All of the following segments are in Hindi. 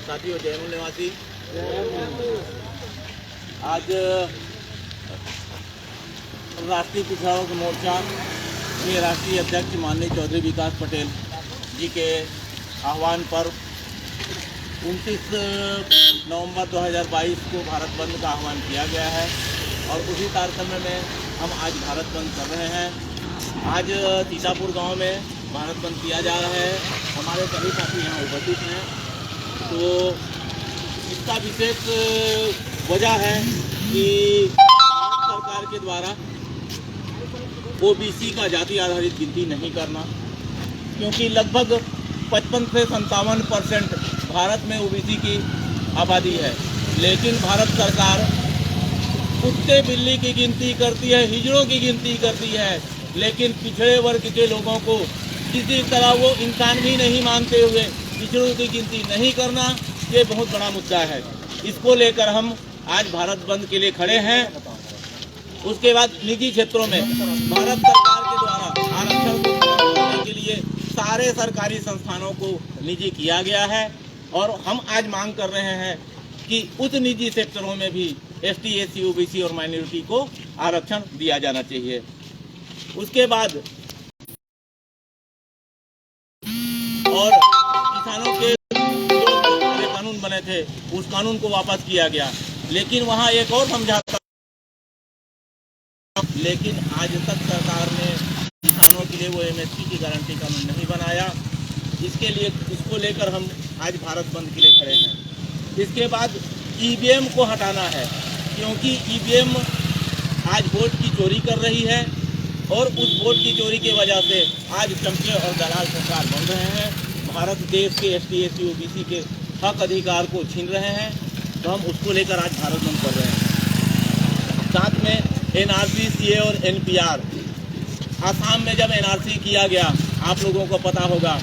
साथियों, जय मूल निवासी। आज राष्ट्रीय पिछड़ा वर्ग मोर्चा के राष्ट्रीय अध्यक्ष माननीय चौधरी विकास पटेल जी के आह्वान पर 29 नवंबर 2022 को भारत बंद का आह्वान किया गया है और उसी तारतम्य में हम आज भारत बंद कर रहे हैं। आज सीतापुर गांव में भारत बंद किया जा रहा है। हमारे सभी साथी यहाँ उपस्थित हैं। तो इसका विशेष वजह है कि भारत सरकार के द्वारा ओबीसी का जाति आधारित गिनती नहीं करना, क्योंकि लगभग 55 से 57% भारत में ओबीसी की आबादी है, लेकिन भारत सरकार कुत्ते बिल्ली की गिनती करती है, हिजड़ों की गिनती करती है, लेकिन पिछड़े वर्ग के लोगों को किसी तरह वो इंसान भी नहीं मानते हुए पिछड़ों की गिनती नहीं करना, ये बहुत बड़ा मुद्दा है। इसको लेकर हम आज भारत बंद के लिए खड़े हैं। उसके बाद निजी क्षेत्रों में भारत सरकार के द्वारा आरक्षण को पूरा करने के लिए सारे सरकारी संस्थानों को निजी किया गया है और हम आज मांग कर रहे हैं कि उस निजी सेक्टरों में भी एसटी, एससी, ओबीसी और माइनॉरिटी को आरक्षण दिया जाना चाहिए। उसके बाद और किसानों के जो कानून बने थे उस कानून को वापस किया गया, लेकिन वहाँ एक और समझौता, लेकिन आज तक सरकार ने किसानों के लिए वो एमएसपी की गारंटी कानून नहीं बनाया। इसको लेकर हम आज भारत बंद के लिए खड़े हैं। इसके बाद ईवीएम को हटाना है, क्योंकि ईवीएम आज वोट की चोरी कर रही है और उस वोट की चोरी की वजह से आज चमचे और दलाल सरकार बन रहे हैं। भारत देश के एसटी, एससी, ओबीसी के हक अधिकार को छीन रहे हैं। तो हम उसको लेकर आज भारत बंद कर रहे हैं। साथ में एनआरसी, सीए और एनपीआर, आसाम में जब एनआरसी किया गया, आप लोगों को पता होगा,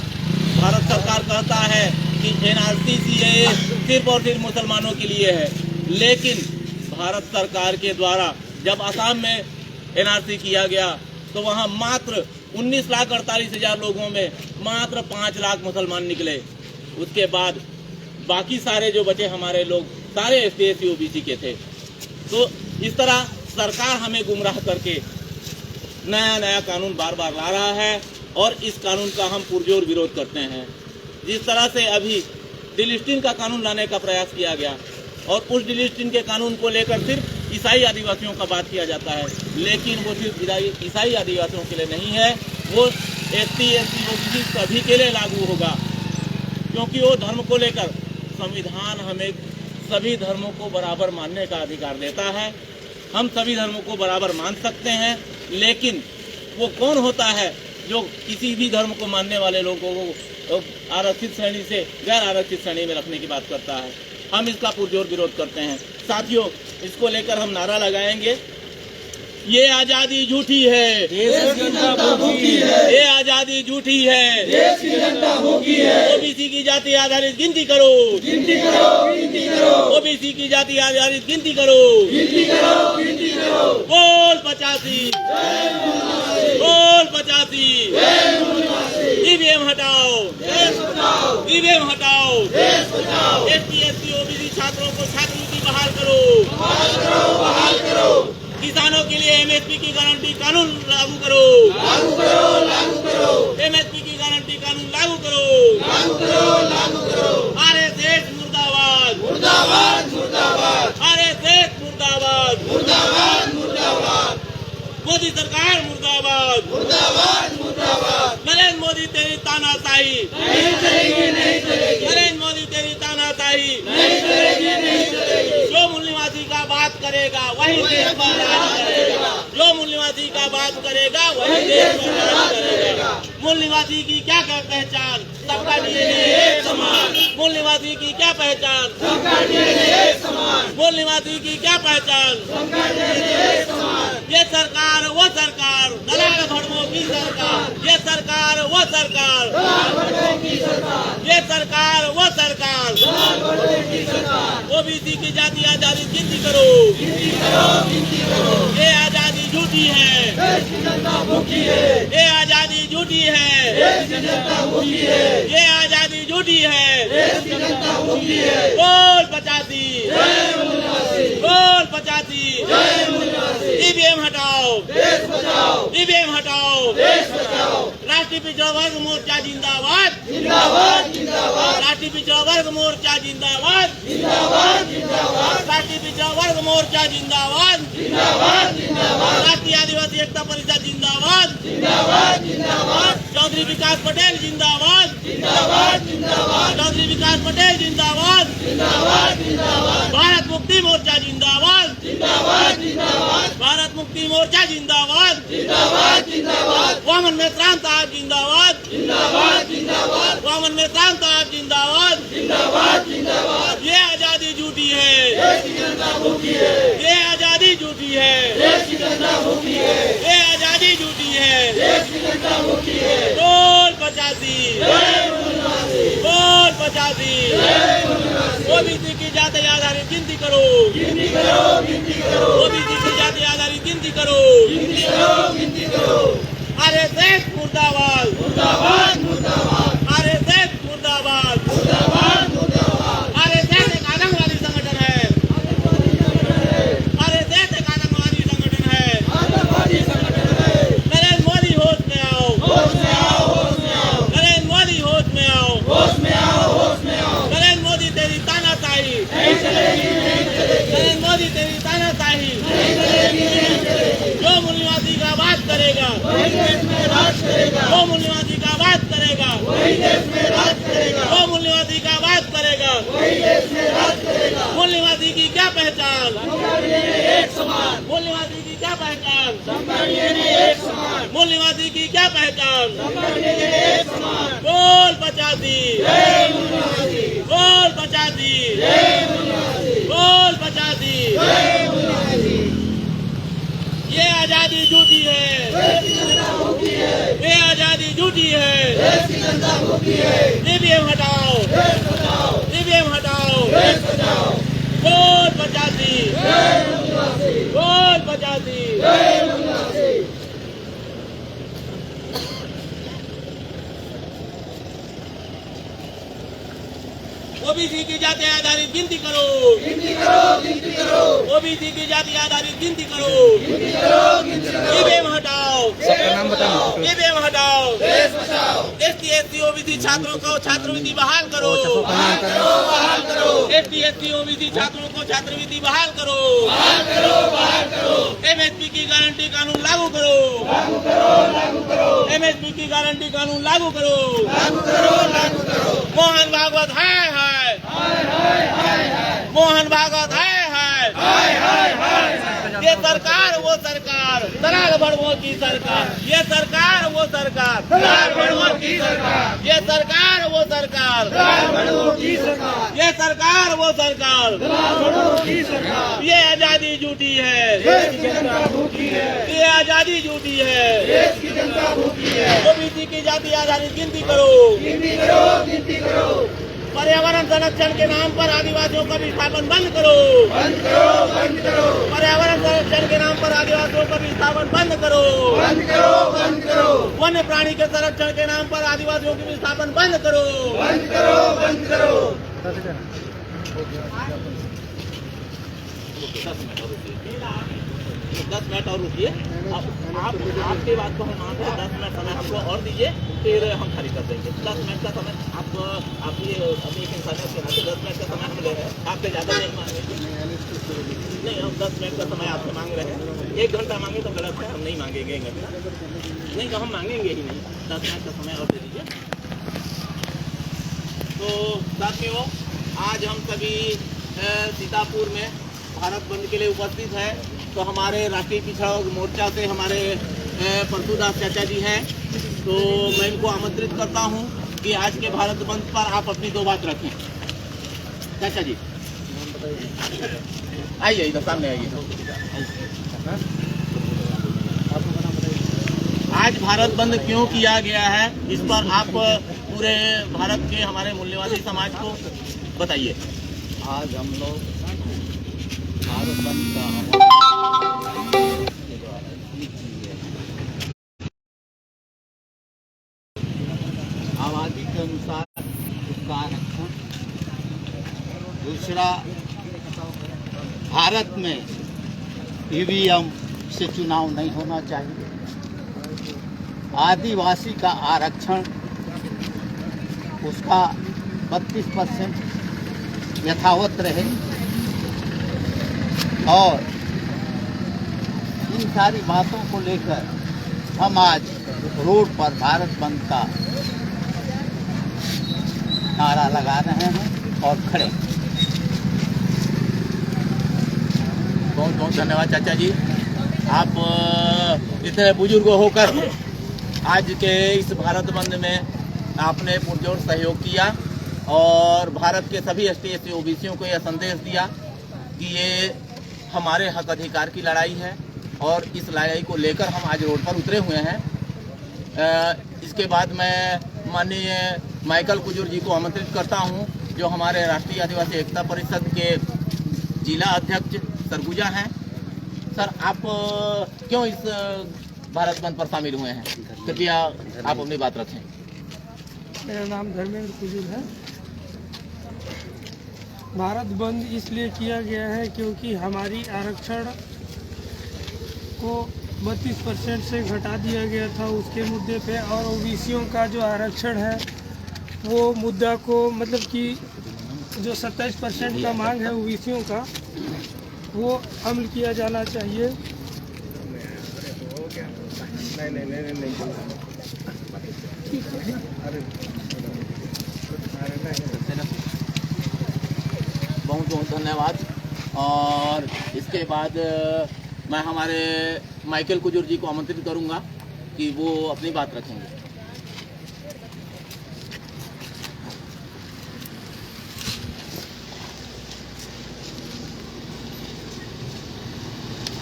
भारत सरकार कहता है कि एनआरसी, सीए सिर्फ और सिर्फ मुसलमानों के लिए है, लेकिन भारत सरकार के द्वारा जब आसाम में एनआरसी किया गया तो वहाँ मात्र 19,48,000 लोगों में मात्र 5 लाख मुसलमान निकले। उसके बाद बाकी सारे जो बचे हमारे लोग सारे एसटी, एससी, ओबीसी के थे। तो इस तरह सरकार हमें गुमराह करके नया नया कानून बार बार ला रहा है और इस कानून का हम पुरजोर विरोध करते हैं। जिस तरह से अभी डिलिस्टिंग का कानून लाने का प्रयास किया गया और उस डिलिस्टिंग के कानून को लेकर सिर्फ ईसाई आदिवासियों का बात किया जाता है, लेकिन वो सिर्फ ईसाई आदिवासियों के लिए नहीं है, वो एसटी, एससी, ओबीसी सभी के लिए लागू होगा, क्योंकि वो धर्म को लेकर संविधान हमें सभी धर्मों को बराबर मानने का अधिकार देता है। हम सभी धर्मों को बराबर मान सकते हैं, लेकिन वो कौन होता है जो किसी भी धर्म को मानने वाले लोगों को आरक्षित श्रेणी से गैर आरक्षित श्रेणी में रखने की बात करता है। हम इसका पुरजोर विरोध करते हैं। साथियों, इसको लेकर हम नारा लगाएंगे, ये आजादी झूठी है, देश की जनता भूखी है, ये आजादी झूठी है, देश की जनता भूखी है। ओबीसी की जाति आधारित गिनती करो, गिनती करो, गिनती करो, ओबीसी की जाति आधारित गिनती करो, गिनती करो, गिनती करो। बोल 85, बोल 85, ईवीएम हटाओ, देश बचाओ, ईवीएम हटाओ, देश बचाओ। एसटी, एससी, ओबीसी छात्रों को छात्रवृत्ति बहाल करो, बहाल करो, बहाल करो। किसानों के लिए एमएसपी की गारंटी कानून लागू करो, लागू करो, लागू करो। एमएसपी की गारंटी कानून लागू करो, लागू करो, लागू करो। आरएसएस मुर्दाबाद, मुर्दाबाद, मुर्दाबाद। आरएसएस मुर्दाबाद, मुर्दाबाद, मुर्दाबाद। मोदी सरकार मुर्दाबाद, मुर्दाबाद, मुर्दाबाद। नरेंद्र मोदी तेरी तानाशाही नहीं चलेगी, नहीं चलेगी। नरेंद्र मोदी तेरी तानाशाही नहीं चलेगी, नहीं चलेगी। जो मूल निवासी का बात करेगा वही देश पर राज करेगा, जो मूल निवासी का बात करेगा वही देश पर राज करेगा। मूल निवासी की क्या पहचान, सबका डीएनए एक समान। मूल निवासी की क्या पहचान, सबका डीएनए एक समान। मूल निवासी की क्या पहचान, सबका डीएनए एक समान। ये सरकार वो सरकार, दलाल भड़कों की सरकार, ये सरकार वो सरकार, दलाल भड़कों की सरकार, ये सरकार वो सरकार, दलाल भड़कों की सरकार। ओबीसी की जाति आजादी गिनती करो, गिनती करो, गिनती करो। ये आजादी झूठी झूठी है, ये आजादी झूठी है, ये आजादी झूठी है। बोल 85, बोल 85, ईवीएम हटाओ, ईवीएम हटाओ। राष्ट्रीय पिछड़ा वर्ग मोर्चा जिंदाबाद, राष्ट्रीय पिछड़ा वर्ग मोर्चा जिंदाबाद, राष्ट्रीय पिछड़ा वर्ग मोर्चा जिंदाबाद, राष्ट्रीय आदिवासी एकता परिषद जिंदाबाद, चौधरी विकास पटेल जिंदाबाद, चौधरी विकास पटेल जिंदाबाद, भारत मुक्ति मोर्चा जिंदाबाद, भारत मुक्ति मोर्चा जिंदाबाद, वामन मेहतान साहब जिंदाबाद, वामन मेहतान साहब जिंदाबाद। ये आजादी झूठी है, ये आजादी झूठी है, ये आजादी झूठी है। बोल 85, बोल 85, ओबीसी की जाति आधारित गिनती करो, ओबीसी की जाति आधारित गिनती करो। आरएसएस मुर्दाबाद, आरएसएस मुर्दाबाद। आरएसएस एक आतंकवादी संगठन है, आरएसएस एक आतंकवादी संगठन है। नरेंद्र मोदी होश में आओ, नरेंद्र मोदी होश में आओ, नरेंद्र मोदी तेरी तानाशाही, नरेंद्र मोदी तेरी तानाशाही। जो मूल्यवादी का बात करेगा, जो मूल्यवादी का बात करेगा, जो मूल्यवादी का बात करेगा। मूल्यवादी की क्या पहचान, मूल्यवादी की क्या पहचान, मूल्यवादी की क्या पहचान। बोल 85, बोल 85, बोल 85। ये आजादी झूठी है, ये आजादी झूठी है। ईवीएम हटाओ, ईवीएम हटाओ। बोल 85, बोल 85। ओबीसी की जाति आधारित गिनती करो, ओबीसी की जाति आधारित गिनती करो। ईवीएम हटाओ, ईवीएम हटाओ। एसटी ओबीसी छात्रों को छात्रवृत्ति बहाल करो, एसटी ओबीसी छात्रों को छात्रवृत्ति बहाल करो। एमएसपी की गारंटी कानून लागू करो, एमएसपी की गारंटी कानून लागू करो। मोहन भागवत है, मोहन भागवत है। ये सरकार वो सरकार, दलाल बड़ुओं की सरकार। ये सरकार वो सरकार, दलाल बड़ुओं की सरकार। ये सरकार वो सरकार, दलाल बड़ुओं की सरकार। ये सरकार वो सरकार, दलाल बड़ुओं की सरकार। ये आजादी झूठी है, ये आजादी झूठी है। ओबीसी की जाति आधारित गिनती करो, पर्यावरण संरक्षण के नाम पर आदिवासियों का विस्थापन बंद करो, पर्यावरण संरक्षण के नाम पर आदिवासियों का विस्थापन बंद करो, वन्य प्राणी के संरक्षण के नाम पर आदिवासियों के विस्थापन बंद करो। 10 मिनट और रुकिए। आप आपकी बात को हम मान रहे हैं, 10 मिनट समय हमको और दीजिए, फिर हम खाली कर देंगे। 10 मिनट का समय आप ये अभी एक इंसानियत के नाते 10 मिनट का समय हम ले रहे हैं, आपसे ज़्यादा नहीं मांगेंगे। नहीं, हम 10 मिनट का समय आपसे मांग रहे हैं। 1 घंटा मांगे तो गलत है, हम नहीं मांगेंगे 1 घंटा, नहीं तो हम मांगेंगे ही नहीं। 10 मिनट का समय और दे दीजिए। तो साथियों, आज हम सभी सीतापुर में भारत बंद के लिए उपस्थित है। तो हमारे राष्ट्रीय पिछड़ा वर्ग मोर्चा से हमारे परशुदास चाचा जी हैं, तो मैं इनको आमंत्रित करता हूं कि आज के भारत बंद पर आप अपनी 2 बात रखें। चाचा जी आइए, इधर सामने आइए। आज भारत बंद क्यों किया गया है, इस पर आप पूरे भारत के हमारे मूल्यवादी समाज को बताइए। आज हम लोग भारत बंद का दूसरा, भारत में ईवीएम से चुनाव नहीं होना चाहिए। आदिवासी का आरक्षण उसका 32% यथावत रहे और इन सारी बातों को लेकर हम आज रोड पर भारत बंद का नारा लगा रहे हैं और खड़े। बहुत बहुत धन्यवाद चाचा जी, आप इतने बुजुर्ग होकर आज के इस भारत बंद में आपने पुरजोर सहयोग किया और भारत के सभी एसटी एससी ओबीसियों को यह संदेश दिया कि ये हमारे हक अधिकार की लड़ाई है और इस लड़ाई को लेकर हम आज रोड पर उतरे हुए हैं। इसके बाद मैं माननीय माइकल कुजूर जी को आमंत्रित करता हूं, जो हमारे राष्ट्रीय आदिवासी एकता परिषद के जिला अध्यक्ष सरगुजा हैं। सर, आप क्यों इस भारत बंद पर शामिल हुए हैं? कृपया आप अपनी बात रखें। मेरा नाम धर्मेंद्र कुजूर है। भारत बंद इसलिए किया गया है क्योंकि हमारी आरक्षण को 32% से घटा दिया गया था उसके मुद्दे पे, और ओबीसियों का जो आरक्षण है वो मुद्दा को मतलब कि जो 27% का मांग है ओबीसियों का वो अमल किया जाना चाहिए। बहुत बहुत धन्यवाद। और इसके बाद मैं हमारे माइकल कुजूर जी को आमंत्रित करूंगा कि वो अपनी बात रखेंगे।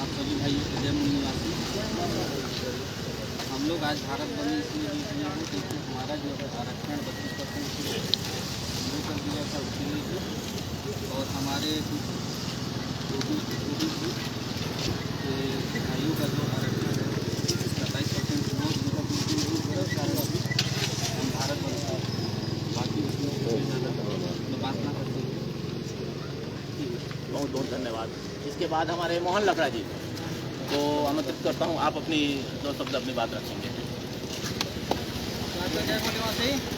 आप सभी भाइयों को जय निवासी। हम लोग आज भारत बंद इसलिए किए हैं क्योंकि हमारा जो आरक्षण 32% कर दिया था उसके लिए, और हमारे कुछ भाइयों का जो आरक्षण है 27% वो हम भारत बंद का बाकी उसमें बात ना करते। बहुत बहुत धन्यवाद। इसके बाद हमारे मोहन लकड़ा जी को आमंत्रित करता हूं, आप अपनी दो शब्द अपनी बात रखेंगे।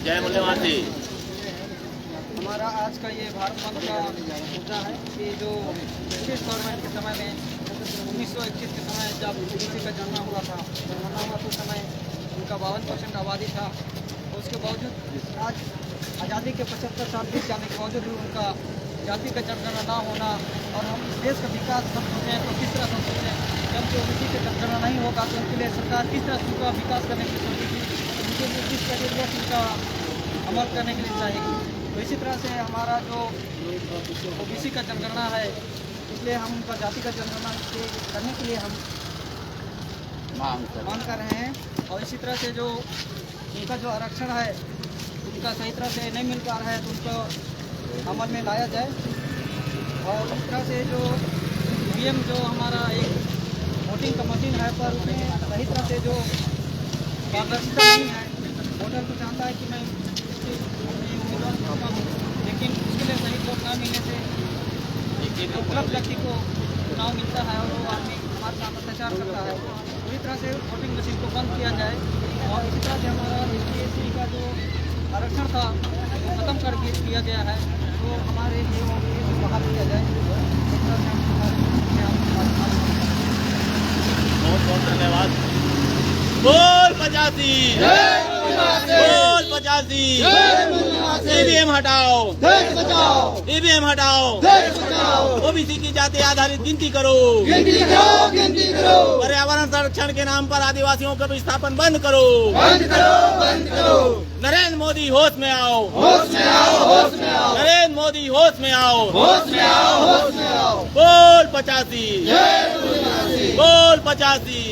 जय मूल्यवासी। हमारा आज का ये भारत बंद का मुद्दा है कि जो ब्रिटिश गवर्नमेंट के समय में 1921 के समय जब ओबीसी का जन्म हुआ था, तो उस समय उनका 52% आबादी था। उसके बावजूद आज आज़ादी के 75 साल बीत जाने के बावजूद भी उनका जाति का जनगणना ना होना, और हम इस देश का विकास हम सोचें तो किस तरह से सोचें, जबकि ओबीसी का जनगणना नहीं होगा तो उनके लिए सरकार किस तरह से उनका विकास करने के लिए सोचेगी, उनके लिए किस तरीके से उनका अमल करने के लिए चाहेगी। तो इसी तरह से हमारा जो ओबीसी का जनगणना है, इसलिए हम उनका जाति का जनगणना करने के लिए हम मांग कर रहे हैं। और इसी तरह से जो उनका जो आरक्षण है उनका सही तरह से नहीं मिल पा रहा है तो उनको अमल में लाया जाए। और इस तरह से जो ईवीएम जो हमारा एक वोटिंग का मशीन है पर उसमें सही तरह से जो पारदर्शिता नहीं है, वोटर तो चाहता है कि मैं उम्मीदवार चुनता हूँ, लेकिन उसके लिए सही वोट न मिलने से एक उपलब्ध व्यक्ति को चुनाव मिलता है और वो आदमी हमारे साथ अत्याचार करता है। पूरी तरह से वोटिंग मशीन को बंद किया जाए और इसी तरह से हमारा एससी का जो आरक्षण था वो खत्म कर दिया गया है, तो हमारे लिए बहाल किया जाए। इस तरह से बहुत बहुत धन्यवाद। बोल 85, बोल 85, ईवीएम हटाओ, ईवीएम हटाओ, ओबीसी की जाति आधारित गिनती करो, पर्यावरण संरक्षण के नाम पर आदिवासियों का विस्थापन बंद करो, नरेंद्र मोदी होश में आओ, नरेंद्र मोदी होश में आओ, बोल 85, बोल 85।